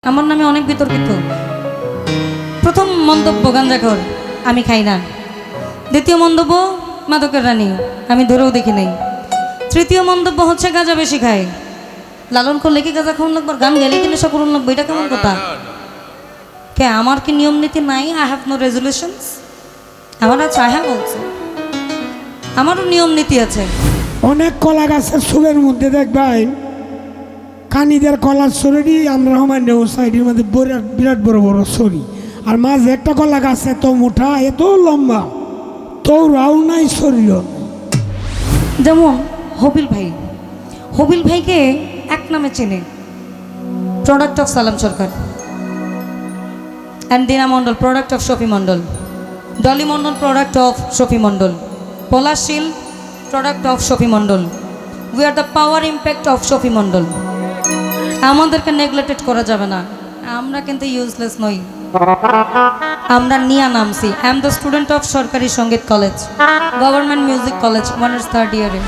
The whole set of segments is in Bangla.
আমার নামে অনেক বিতর্কিত। প্রথম মন্তব্য গাঞ্জাখোর, আমি খাই না। দ্বিতীয় মন্তব্য মাদকের রানী, আমি ধরেও দেখি নাই। তৃতীয় মন্তব্য হচ্ছে গাঁজা বেশি খায়। লালন করলে কি গাঁজা খাওয়ান লাগবে, গান গেলে কি নেশা করুন লাগবে, এটা কেমন কথা? কে আমার কি নিয়ম নীতি নাই? I have no resolutions. আমার আছে, আই হ্যাভ অলসো, আমারও নিয়ম নীতি আছে। অনেক কলা গাছের সুরের মধ্যে দেখবেন কানিদের কলার সরি আমরা রহমান সাইডের মধ্যে বিরাট বড় বড় সরি, আর মাঝে একটা কলা গাছ এত মোটা এত লম্বা তো রাও নাই শরীর। যেমন হবিল ভাই, হবিল ভাইকে এক নামে চেনে, প্রোডাক্ট অফ সালাম Sarkar, and Dina Mondal product of Shafi Mondal, Dolly Mondal product of Shafi Mondal, পলাশিল product of Shafi Mondal. We are the power impact of Shafi Mondal. আমাদেরকে নেগলেক্টেড করা যাবে না, আমরা কিন্তু ইউজলেস নই, আমরা নিয়া নামছি। I am the student of সরকারি সঙ্গীত college, government music college, honours 3rd ইয়ারে।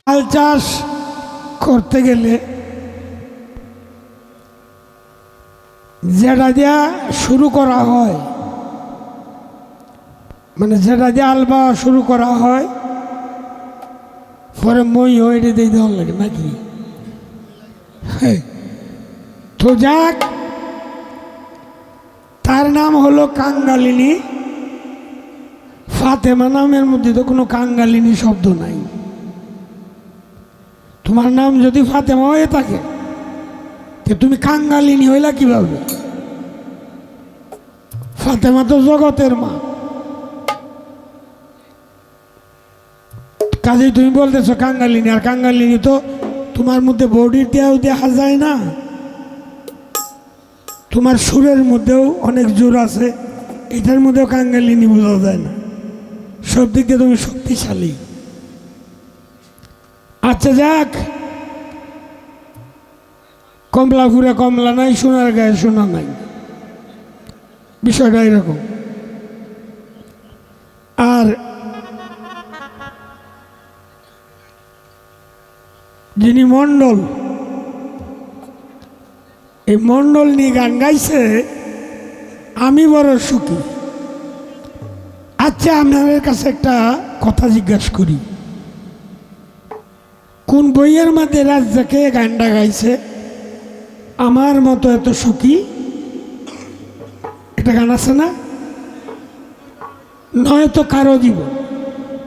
হাল চাষ করতে গেলে যেটা দিয়া শুরু করা হয়, মানে যেটা দিয়ে আলবা শুরু করা হয় পরে মই হয়ে দিয়ে দেওয়ার লাগে নাকি। তো যাক, তার নাম হলো কাঙ্গালিনী। ফাতেমা নামের মধ্যে তো কোনো কাঙ্গালিনী শব্দ নাই। তোমার নাম যদি ফাতেমা হয়ে থাকে তুমি কাঙ্গালিনী হইলা কিভাবে? ফাতেমা তো জগতের মা, কাজেই তুমি বলতেছো কাঙ্গালিনী। আর কাঙ্গালিনী তো তোমার মধ্যে বডির দেওয়াও দেখা যায় না, তোমার সুরের মধ্যেও অনেক জোর আছে, এটার মধ্যেও কাঙ্গালিনী বোঝা যায় না। সব দিক দিয়ে তুমি শক্তিশালী। আচ্ছা যাক, কমলাপুরে কমলা নাই, সোনার গায়ে সোনা নাই, বিষয়টা এরকম। আর যিনি মণ্ডল, এই মণ্ডল নিয়ে গান গাইছে, আমি বড় সুখী। আচ্ছা, আপনাদের কাছে একটা কথা জিজ্ঞাসা করি, কোন বইয়ের মধ্যে রাজ্জাকে গানটা গাইছে আমার মতো এত সুখী? একটা গান আছে না, নয়তো কারো জীবন।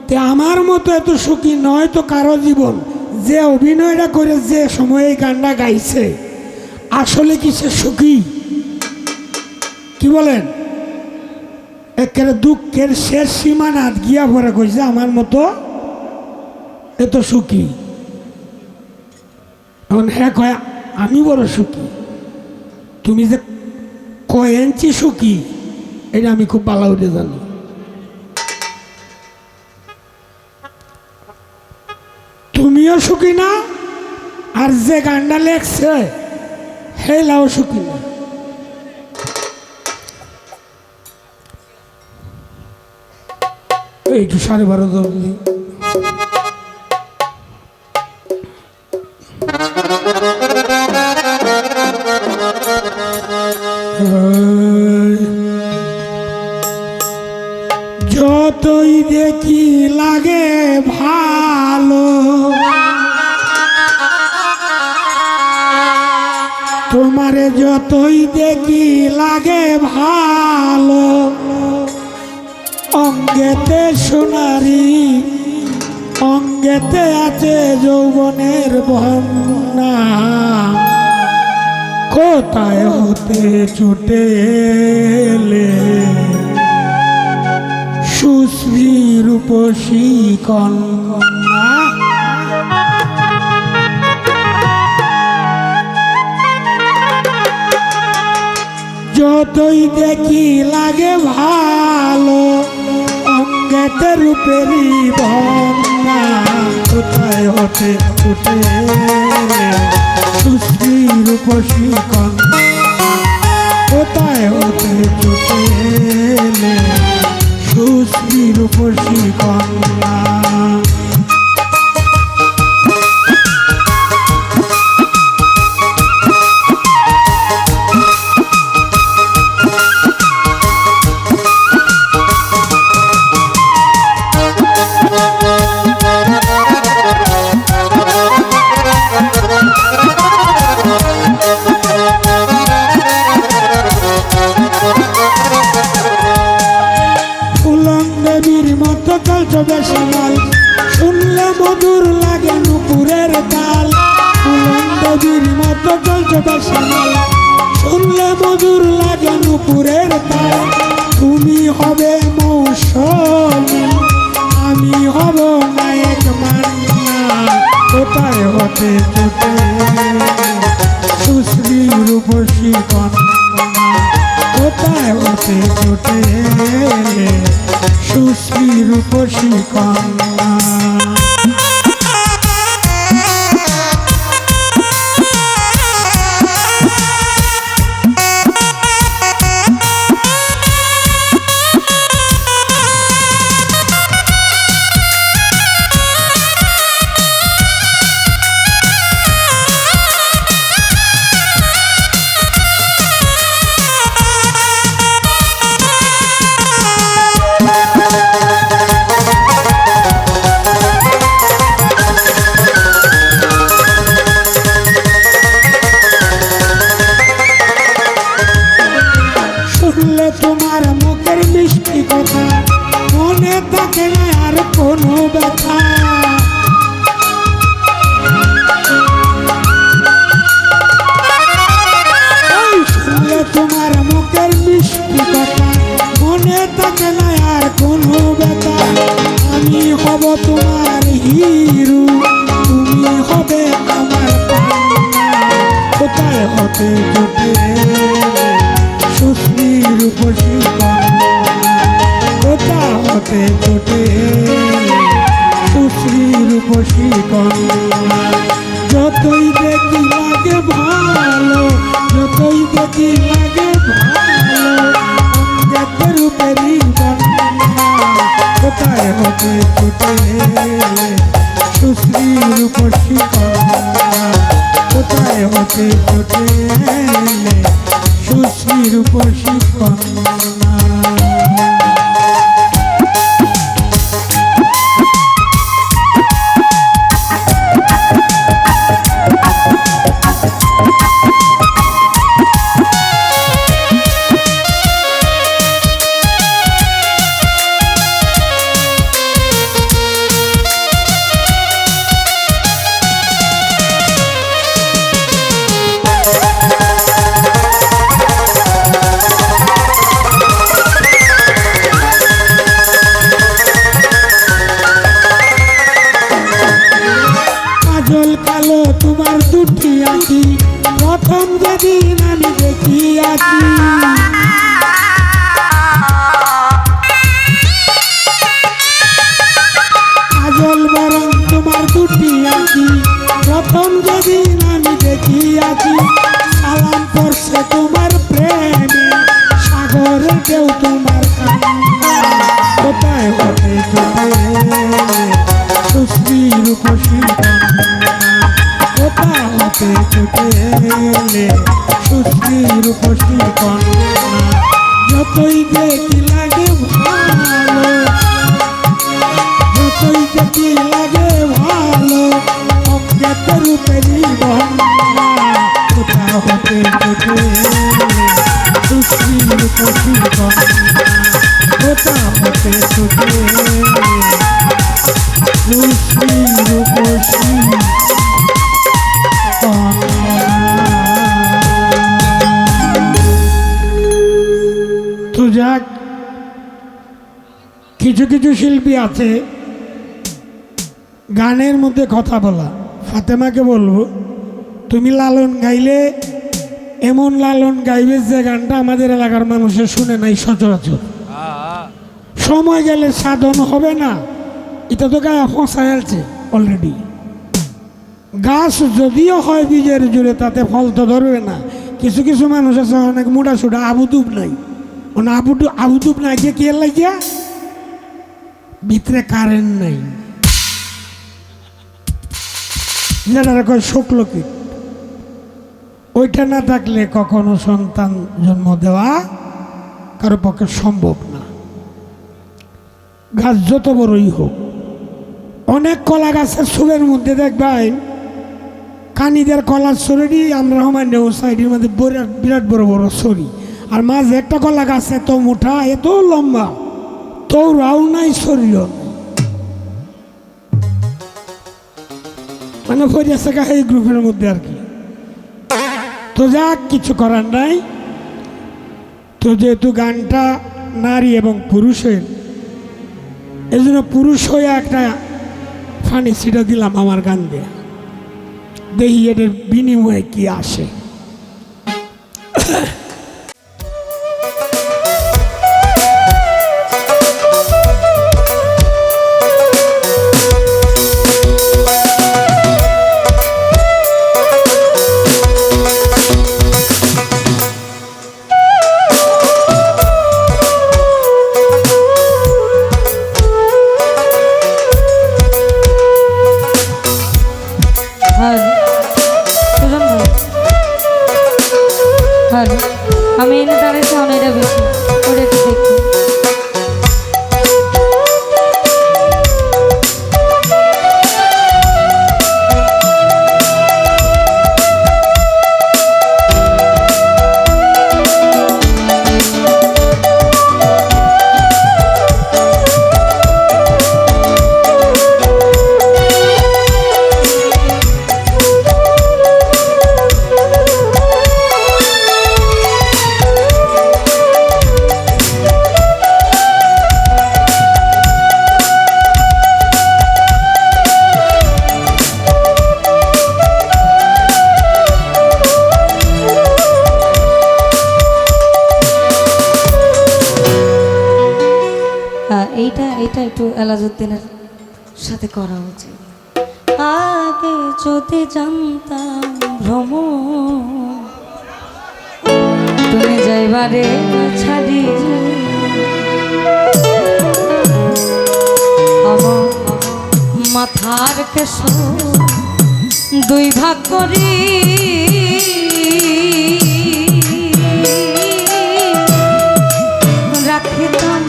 তে আমার মতো এত সুখী নয়তো কারো জীবন, যে অভিনয়টা করে যে সময়ে এই গানটা গাইছে, আসলে কি সে সুখী? কি বলেন? একেবারে দুঃখের শেষ সীমানাত গিয়া ভরে কইছে আমার মতো এত সুখী। এখন হ্যাঁ কয় আমি বড় সুখী। তুমি যে কয় ইঞ্চি সুখী এটা আমি খুব ভালো করে জানি। তুমিও সুখী না, আর যে গানটা লেখছে হেলাও সুখী না। এইটু 12:30 অবধি যতই দেখি লাগে ভালো, তোমারে যতই দেখি লাগে ভালো, অঙ্গেতে সোনারি অঙ্গেতে আছে যৌবনের বন্যা, কোথায় হতে ছুটে এলে সুশ্রী রূপসী কন্যা। যতই দেখি লাগে ভালো, অঙ্গেতে রূপেরই বন্যা, কোথায় হতে ছুটে এলে সুশ্রী রূপসী কন্যা। কোথায় হতে ছুটে এলে সুশ্রী রূপসী কন্যা। বেশাল শুনলে মধুর লাগে নুপুরের তাল। ফুলন্দবীর মতো চলছ বেশাল শুনলে মধুর লাগে নুপুরের তাল। তুমি হবে মৌসুমী আমি হব নায়ক মান্না। কোথায় হতে ছুটে সুশ্রী রূপসী কন্যা। কোথায় হতে ছুটে সুশ্রী রূপসী কন্যা। তোমার মুখের মিষ্টি কথা মনে থাকে না আর কোনো ব্যথা। শুনলে তোমার মুখের মিষ্টি কথা মনে থাকে না আর কোনো ব্যথা। আমি হব তোমার হিরো তুমি হবে আমার পান্না। কোথায় হতে ছুটে সুশ্রী রূপসী কন্যা। কোথায় হতে ছুটে সুশ্রী রূপসী কন্যা। যতই দেখি লাগে ভালো যতই দেখি লাগে ভালো অঙ্গের রূপেরই বন্যা। কোথায় হতে ছুটে সুশ্রী রূপসী কন্যা। কোথায় হতে ছুটে সুশ্রী রূপসী কন্যা। কালো তোমার দুটি আঁকি প্রথম যেদিন আমি দেখিয়াছি। কাজল বরং তোমার দুটি আঁকি প্রথম যেদিন আমি দেখিয়াছি। সালাম করছে তোমার প্রেমে সাগরের কেউ তোমার কান্না। কোথায় হতে ছুটে সুশ্রী রূপসী কন্যা। কোথায় হতে ছুটে সুশ্রী রূপসী কন্যা। যতই দেখি লাগে ভালো যতই দেখি লাগে ভালো অজ্ঞাত রূপেরই বন্যা। কোথায় হতে ছুটে সুশ্রী রূপসী কন্যা। কোথায় হতে ছুটে সুশ্রী রূপসী তো যাক কিছু কিছু শিল্পী আছে গানের মধ্যে কথা বলা। ফাতেমাকে বলবো তুমি লালন গাইলে এমন লালন গাইবে যে গানটা আমাদের এলাকার মানুষের শুনে নাই সচরাচর। সময় গেলে সাধন হবে না এটা তো গায়ে ফসায় আছে অলরেডি। গাছ যদিও হয় বীজের জুড়ে তাতে ফল তো ধরবে না কিছু কিছু মানুষ আছে অনেক মোটা সোটা আবুদুব নাই, আবুদুব নাই গিয়ে কে লাগিয়া ভিতরে কারেন্ট নাই, যেটা কয় শুক্লকীট, ওইটা না থাকলে কখনো সন্তান জন্ম দেওয়া কারো পক্ষে সম্ভব না। গাছ যত বড়ই হোক, অনেক কলা গাছের সুরের মধ্যে দেখবেন কানিদের কলার শরীরই আমরা সমান্য সাইডের মধ্যে বিরাট বড় বড় শরী, আর মাঝে একটা কলা গাছ এত মোটা এত লম্বা, তো রাও নাই শরীর, মানে ফরিয়াছে এই গ্রুপের মধ্যে আর কি। তো যাক, কিছু করার নাই। তো যেহেতু গানটা নারী এবং পুরুষের, এই জন্য পুরুষ হয়ে একটা ফানি সিটা দিলাম আমার গান দিয়ে, দেখি এদের বিনিময়ে কি আসে। আমি এনে দাঁড়িয়েছি অনেকটা বেশি ওটা একটু দেখি। এইটা একটু এলাজউদ্দিনের সাথে করা উচিত। আগে যদি জানতাম ভ্রম তুমি যাইবারে ছাড়ি, আমার মাথার কেশ দুই ভাগ করি রাখিতাম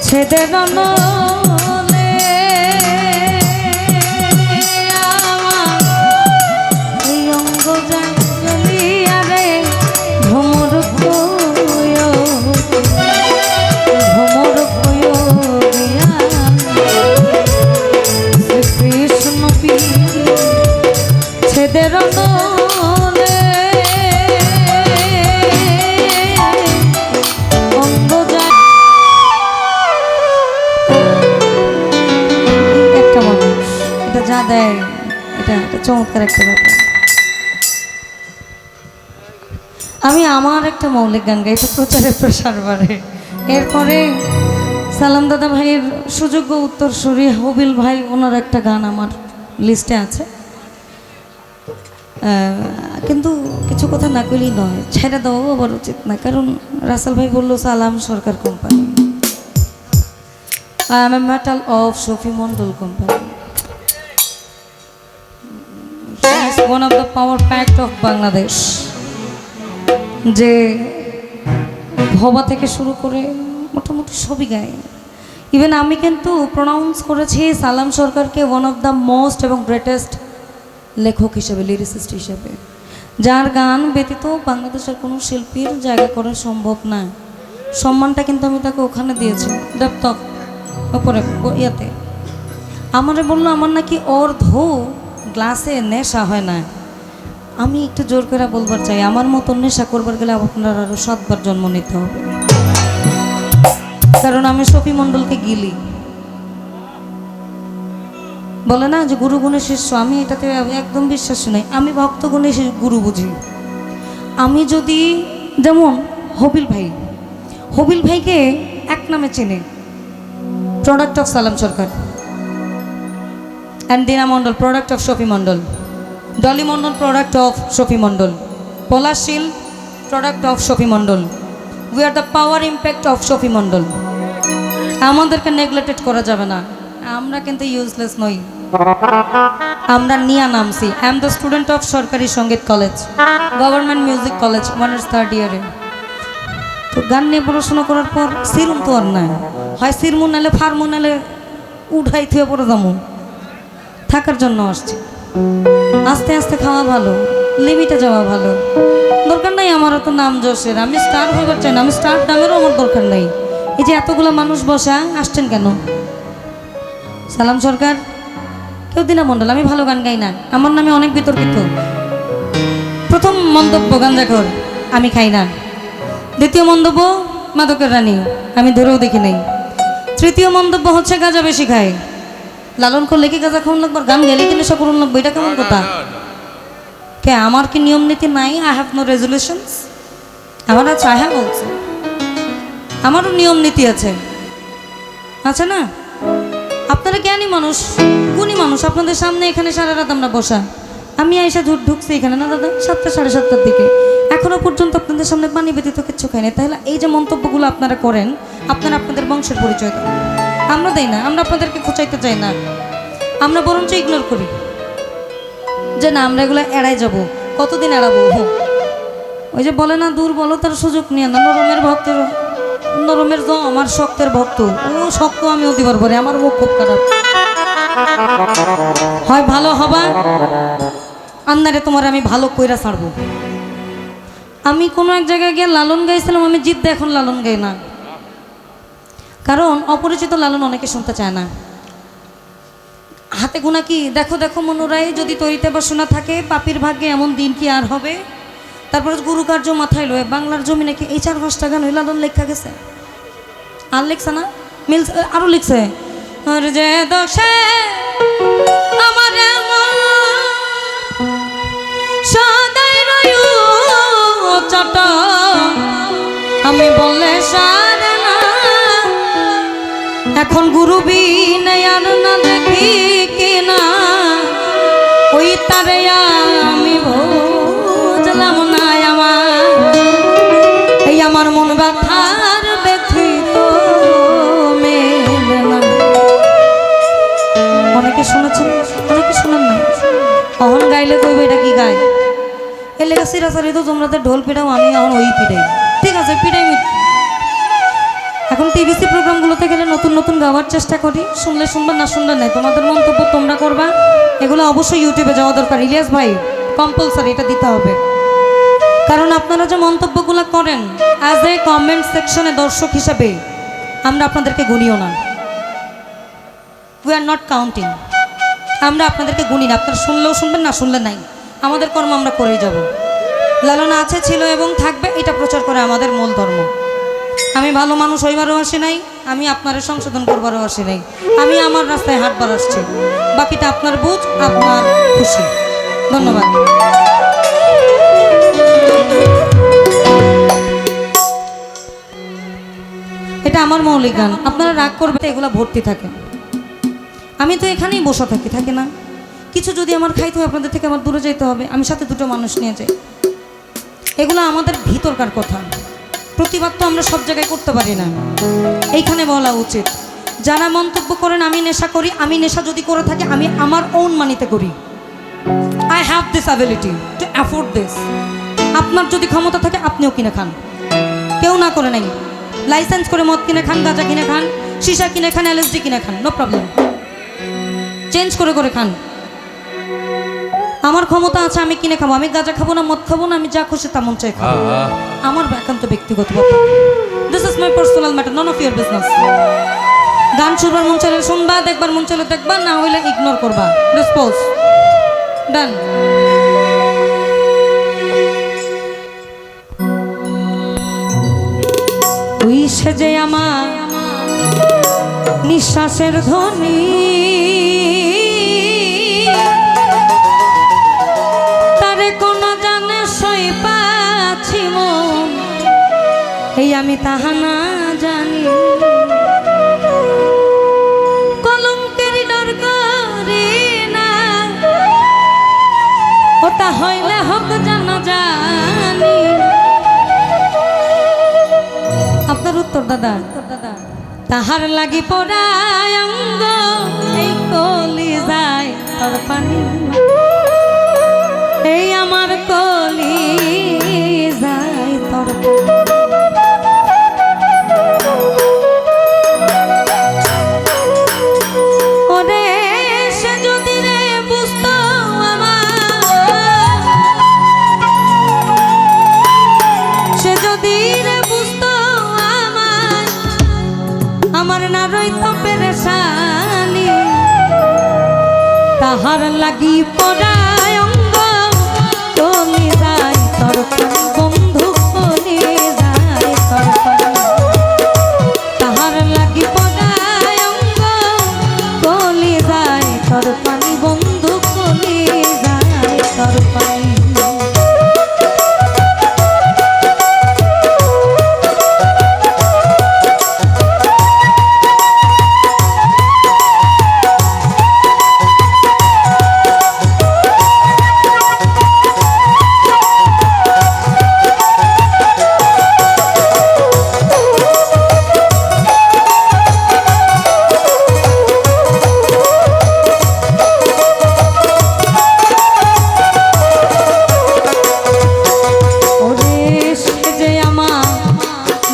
ছেদের নলে আমার এই অঙ্গ জ্বলিয়া রে ভ্রমর ভ্রমর শ্রীকৃষ্ণ ছেদের নলে যা দেয় এটা চমৎকার একটা ব্যাপার। আমি আমার একটা মৌলিক গান গাই, এটা প্রচারে প্রসার বাড়ে। এরপরে সালাম দাদা ভাইয়ের সুযোগ্য উত্তরসূরি হবিল ভাই, ওনার একটা গান আমার লিস্টে আছে, কিন্তু কিছু কথা না করলেই নয়, ছেড়ে দেওয়াও আবার উচিত না, কারণ রাসেল ভাই বললো Salam Sarkar company, I am a metal of Shafi Mondal company, one of the power pact of Bangladesh, যে ভবা থেকে শুরু করে মোটামুটি সবই গায়। ইভেন আমি কিন্তু প্রনাউন্স করেছি সালাম সরকারকে ওয়ান অফ দ্য মোস্ট এবং গ্রেটেস্ট লেখক হিসেবে, লিরিসিস্ট হিসেবে, যার গান ব্যতীত বাংলাদেশের কোনো শিল্পীর জায়গা করা সম্ভব না। সম্মানটা কিন্তু আমি তাকে ওখানে দিয়েছি, ডেপটক ওপরে ইয়াতে। আমারে বললো আমার নাকি অর্ধ গ্লাসে নেশা হয় না। আমি একটু জোর করে বলবার চাই, আমার মতো নেশা করবার গেলে আপনার আরো 7 বার জন্ম নিতে হবে, কারণ আমি শফি মণ্ডলকে গিলি। বলে না যে গুরু গুণের শিষ্য, আমি এটাতে একদম বিশ্বাস নাই। আমি ভক্ত গুণে গুরু বুঝি। আমি যদি যেমন হবিল ভাইকে এক নামে চেনে, প্রোডাক্ট অফ সালাম Sarkar, and Dina Mondal product of Shafi Mondal, Dolly Mondal product of Shafi Mondal, পলাশিল product of Shafi Mondal. We are the power impact of Shafi Mondal. আমাদেরকে নেগলেক্টেড করা যাবে না, আমরা কিন্তু ইউজলেস নই, আমরা নিয়া নামছি। I am the student of সরকারি সঙ্গীত college, government music college, honours 3rd ইয়ারে। তো গান নিয়ে পড়াশোনা করার পর সিরুম তো আর নাই, হয় সিরমু নালে ফার্মু নালে উঠাই থুয়ে পড়ে যাবো, থাকার জন্য আসছি। আস্তে আস্তে খাওয়া ভালো, লিমিটে যাওয়া ভালো, দরকার নাই আমারও তো নাম যশের, আমি স্টার হইবার চাই না, আমি স্টার দামেরও আমার দরকার নাই। এই যে এতগুলো মানুষ বসা আসছেন কেন? সালাম সরকার, কেউ দিনা মণ্ডল, আমি ভালো গান গাই না, আমার নামে অনেক বিতর্কিত। প্রথম মন্তব্য গাঞ্জাখোর, আমি খাই না। দ্বিতীয় মন্তব্য মাদকের রানী, আমি ধরেও দেখি নাই। তৃতীয় মন্তব্য হচ্ছে গাঁজা বেশি খায়। লালন করলে কি গাঁজা খাওয়ান লাগবে, গান গেলে কি নেশা করুন লাগবে, এটা কেমন কথা? কে আমার কি নিয়ম নীতি নাই? I have no resolutions. আমার আছে, আই হ্যাভ অলসো, আমারও নিয়ম নীতি আছে, আছে না? আপনারা জ্ঞানী মানুষ, গুণী মানুষ, আপনাদের সামনে এখানে সারা রাত আমরা বসা। আমি আইসা ঢুকছি এখানে না দাদা 7টা 7:30টার দিকে, এখনো পর্যন্ত আপনাদের সামনে পানি ব্যতীত কিচ্ছু খাইনি। তাহলে এই যে মন্তব্যগুলো আপনারা করেন, আপনারা আপনাদের বংশের পরিচয় দেন, আমরা দেই না, আমরা আপনাদেরকে খোঁচাইতে চাই না, আমরা বরঞ্চ ইগনোর করি যে না আমরা এগুলো এড়াই যাব। কতদিন এড়াবো? ওই যে বলে না দুর্বলতার সুযোগ নিয়ে না, নরমের আমার শক্তের ভক্ত, ও শক্ত আমিও দিবার পরে আমার মুখ খুব খারাপ হয়। ভালো হবা আন্দারে তোমার আমি ভালো কইরা ছাড়বো। আমি কোনো এক জায়গায় গিয়ে লালন গাইছিলাম, আমি জিদ্দা এখন লালন গাই না, কারণ অপরিচিত লালন অনেকে শুনতে চায় না। হাতে গোনা কি দেখো দেখো মনোরাই, যদি তৈরিতে বাসনা থাকে পাপির ভাগ্যে এমন দিন কি আর হবে। তারপরে গুরু কার্য মাথায় লয়ে বাংলার জমি নাকি এই 4-5টা গান লালন লেখা গেছে, আর লিখছে না, মিলছে আরো লিখছে। আর যে দশে আমার সদাই রয়ু চট, আমি বললে সারে না, এখন গুরু বিনে আর না দেখি কিনা, ওই তারে আমি বুঝলাম না। আমার মন ব্যথার ব্যথিত মেলে না। অনেকে শুনেছেন, অনেকে শুনেন না, অহন গাইলে কইবে এটা কি গায়, এর লেগে সিরাসারি তো তোমরা তো ঢোল পিটাও, আমি এখন ওই পিটাই, ঠিক আছে পিটাই। এখন টিভিসি প্রোগ্রামগুলোতে গেলে নতুন নতুন গাওয়ার চেষ্টা করি, শুনলে শুনবা না শুনলে নাই, তোমাদের মন্তব্য তোমরা করবা, এগুলো অবশ্যই ইউটিউবে যাওয়া দরকার। ইলিয়াস ভাই কম্পালসারি এটা দিতে হবে, কারণ আপনারা যে মন্তব্যগুলো করেন অ্যাজ এ কমেন্ট সেকশনে দর্শক হিসাবে আমরা আপনাদেরকে গুনিও না, উই আর নট কাউন্টিং, আমরা আপনাদেরকে গুনি না। আপনারা শুনলেও শুনবেন, না শুনলে নাই, আমাদের কর্ম আমরা করেই যাব। লালনা আছে, ছিল এবং থাকবে, এটা প্রচার করে আমাদের মূল ধর্ম। আমি ভালো মানুষ হইবারও আসি নাই, আমি আপনার সংশোধন করবারও আসি নাই, আমি আমার রাস্তায় হাঁটবার আসছি, বাকিটা আপনার বুঝ, আপনার খুশি। ধন্যবাদ। এটা আমার মৌলিক গান, আপনারা রাগ করবে, এগুলো ভর্তি থাকে। আমি তো এখানেই বসা থাকি না, কিছু যদি আমার খাইতে হয় আপনাদের থেকে আমার দূরে যেতে হবে, আমি সাথে দুটো মানুষ নিয়ে যাই। এগুলো আমাদের ভিতরকার কথা, প্রতিবাদ তো আমরা সব জায়গায় করতে পারি না, এইখানে বলা উচিত। যারা মন্তব্য করেন আমি নেশা করি, আমি নেশা যদি করে থাকি আমি আমার ওন মানিতে করি, I have this ability to afford this. আপনার যদি ক্ষমতা থাকে আপনিও কিনে খান, কেউ না করে নাই, লাইসেন্স করে মদ কিনে খান, গাঁজা কিনে খান, সীসা কিনে খান, এলএসডি কিনে খান, নো প্রবলেম, চেঞ্জ করে করে খান। আমার ক্ষমতা আছে, আমি কিনে খাবো, আমি গাঁজা খাবো না, মদ খাবো না, আমি যা খুশি তা মন চাই খাবো, আমার একান্ত ব্যক্তিগত ব্যাপার। This is my personal matter, none of your business. গান শুনবার মন চাইলে শুনবা, দেখবার মন চাইলে দেখবা, না হইলে ইগনোর করবা, ডিসপোজ, ডান। তুই সেজে আমার নিঃশ্বাসের ধ্বনি, তারে কোন জানে সই তাহা না জানি কলঙ্কের ডর করি না ওটা হইলে হোক জানা জানি আপনার উত্তর দাদা তাহার লাগি পড়ায় অঙ্গ এই কলি যায় তোর পানি এই আমার কলি যায় তোর ওরে সে যদি রে বুঝতো সে যদি রে বুঝতো আমার না রইতো পেরেশানি তাহার লাগি পড়ায় অঙ্গ কলি যায় তোর পানি বন্ধু কলি যায় তোর পানি তাহার লাগি পড়ায় অঙ্গ কলি যায় তোর পানি বন্ধু কলি যায় তোর পানি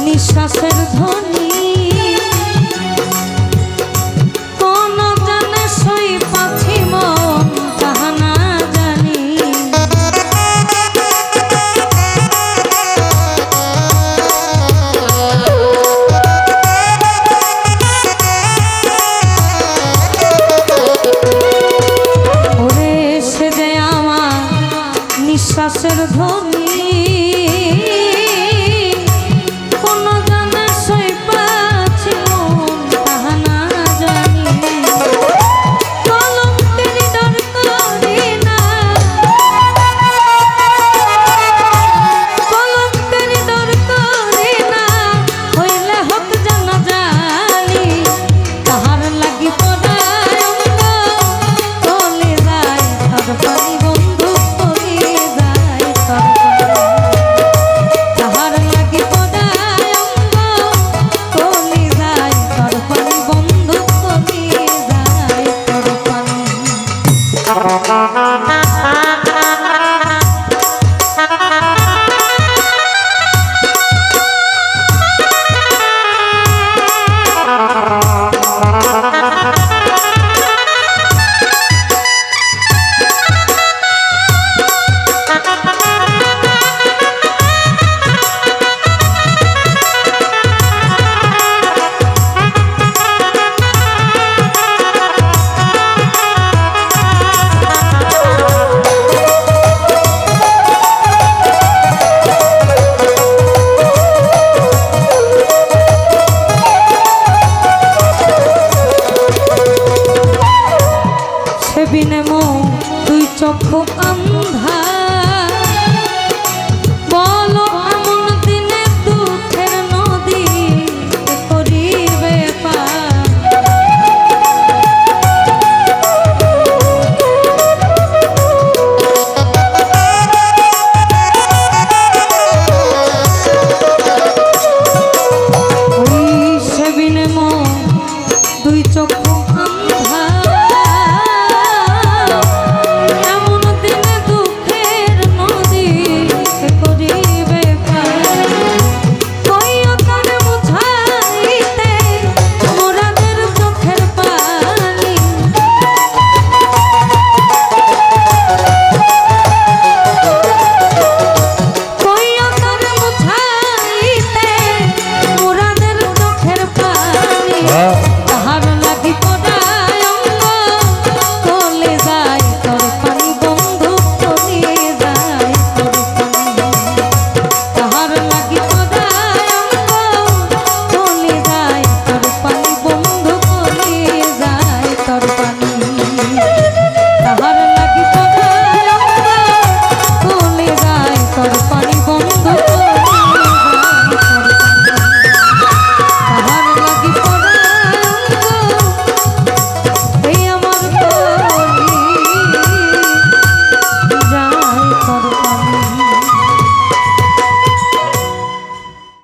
নিঃশ্বাসের ধ্বনি